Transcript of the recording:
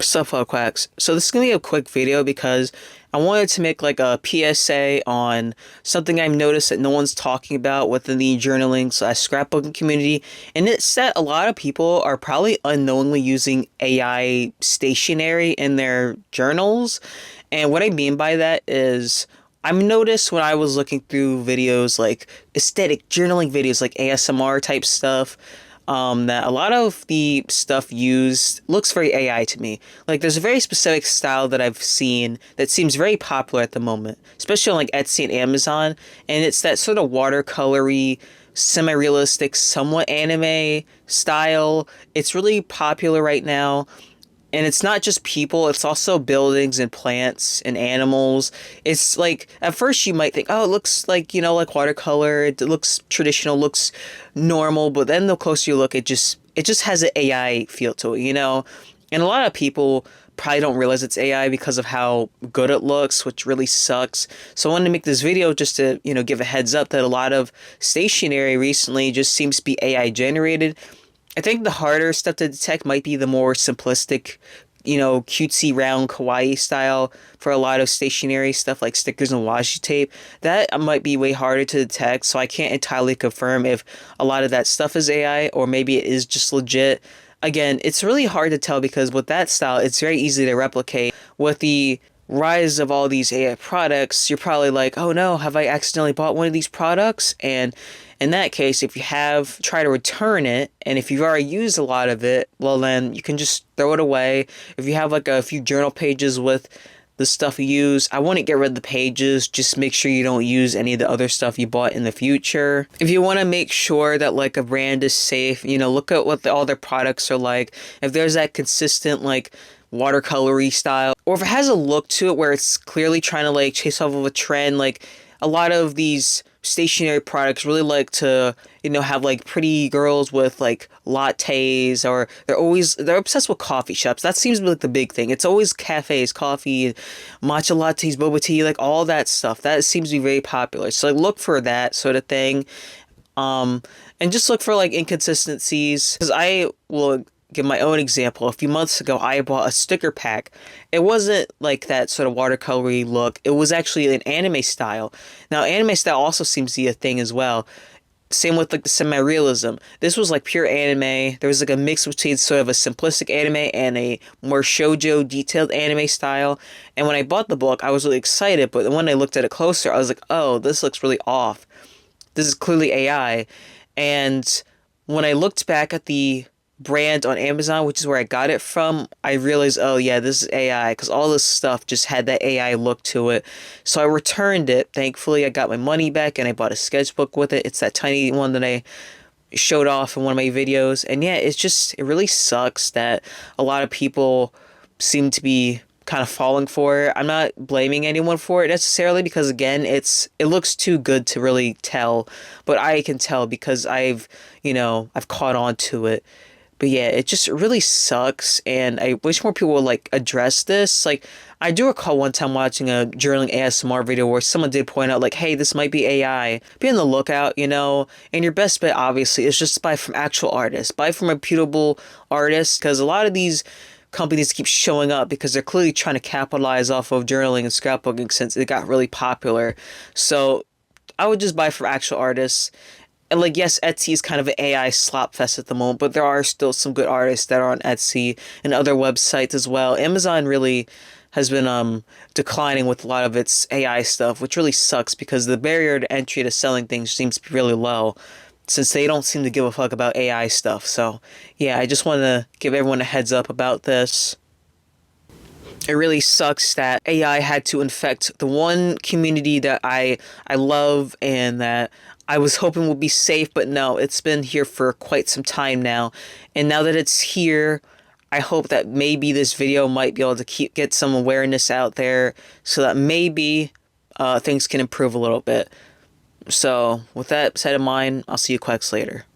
Stuff up quacks. So this is gonna be a quick video because I wanted to make like a PSA on something I've noticed that no one's talking about within the journaling / scrapbooking community, and it's that a lot of people are probably unknowingly using AI stationery in their journals. And what I mean by that is I've noticed when I was looking through videos like aesthetic journaling videos like ASMR type stuff, that a lot of the stuff used looks very AI to me. Like there's a very specific style that I've seen that seems very popular at the moment, especially on like Etsy and Amazon, and it's that sort of watercolory, semi-realistic, somewhat anime style. It's really popular right now. And it's not just people, it's also buildings and plants and animals. It's like, at first you might think, oh, it looks like, like watercolor. It looks traditional, looks normal. But then the closer you look, it just has an AI feel to it. And a lot of people probably don't realize it's AI because of how good it looks, which really sucks. So I wanted to make this video just to, give a heads up that a lot of stationery recently just seems to be AI generated. I think the harder stuff to detect might be the more simplistic, cutesy, round, kawaii style for a lot of stationery stuff like stickers and washi tape. That might be way harder to detect, so I can't entirely confirm if a lot of that stuff is AI or maybe it is just legit. Again, it's really hard to tell because with that style, it's very easy to replicate. With the rise of all these AI products, you're probably like, oh no, have I accidentally bought one of these products? And in that case, if you have, try to return it, and if you've already used a lot of it, well then you can just throw it away. If you have like a few journal pages with the stuff you use, I wouldn't get rid of the pages, just make sure you don't use any of the other stuff you bought in the future. If you want to make sure that like a brand is safe, look at what all their products are like. If there's that consistent like watercolory style, or if it has a look to it where it's clearly trying to like chase off of a trend, like a lot of these stationery products really like to, have like pretty girls with like lattes, or they're obsessed with coffee shops. That seems to be like the big thing. It's always cafes, coffee, matcha lattes, boba tea, like all that stuff. That seems to be very popular. So like look for that sort of thing. And just look for like inconsistencies, because I will give my own example. A few months ago, I bought a sticker pack. It wasn't like that sort of watercolory look. It was actually an anime style. Now, anime style also seems to be a thing as well. Same with like the semi-realism. This was like pure anime. There was like a mix between sort of a simplistic anime and a more shoujo detailed anime style. And when I bought the book, I was really excited. But when I looked at it closer, I was like, oh, this looks really off. This is clearly AI. And when I looked back at the brand on Amazon, which is where I got it from, I realized, oh yeah, this is AI, because all this stuff just had that AI look to it. So I returned it. Thankfully, I got my money back and I bought a sketchbook with it. It's that tiny one that I showed off in one of my videos. And yeah, it really sucks that a lot of people seem to be kind of falling for it. I'm not blaming anyone for it necessarily, because again, it looks too good to really tell, but I can tell because I've caught on to it. But yeah, it just really sucks, and I wish more people would like address this. Like, I do recall one time watching a journaling ASMR video where someone did point out like, hey, this might be AI. Be on the lookout, and your best bet obviously is just buy from actual artists. Buy from reputable artists, because a lot of these companies keep showing up because they're clearly trying to capitalize off of journaling and scrapbooking since it got really popular. So I would just buy from actual artists. And like, yes, Etsy is kind of an AI slop fest at the moment, but there are still some good artists that are on Etsy and other websites as well. Amazon really has been declining with a lot of its AI stuff, which really sucks because the barrier to entry to selling things seems to be really low, since they don't seem to give a fuck about AI stuff. So yeah, I just want to give everyone a heads up about this. It really sucks that AI had to infect the one community that I love and that I was hoping would be safe, but no, it's been here for quite some time now. And now that it's here, I hope that maybe this video might be able to get some awareness out there so that maybe things can improve a little bit. So with that said in mind, I'll see you quacks later.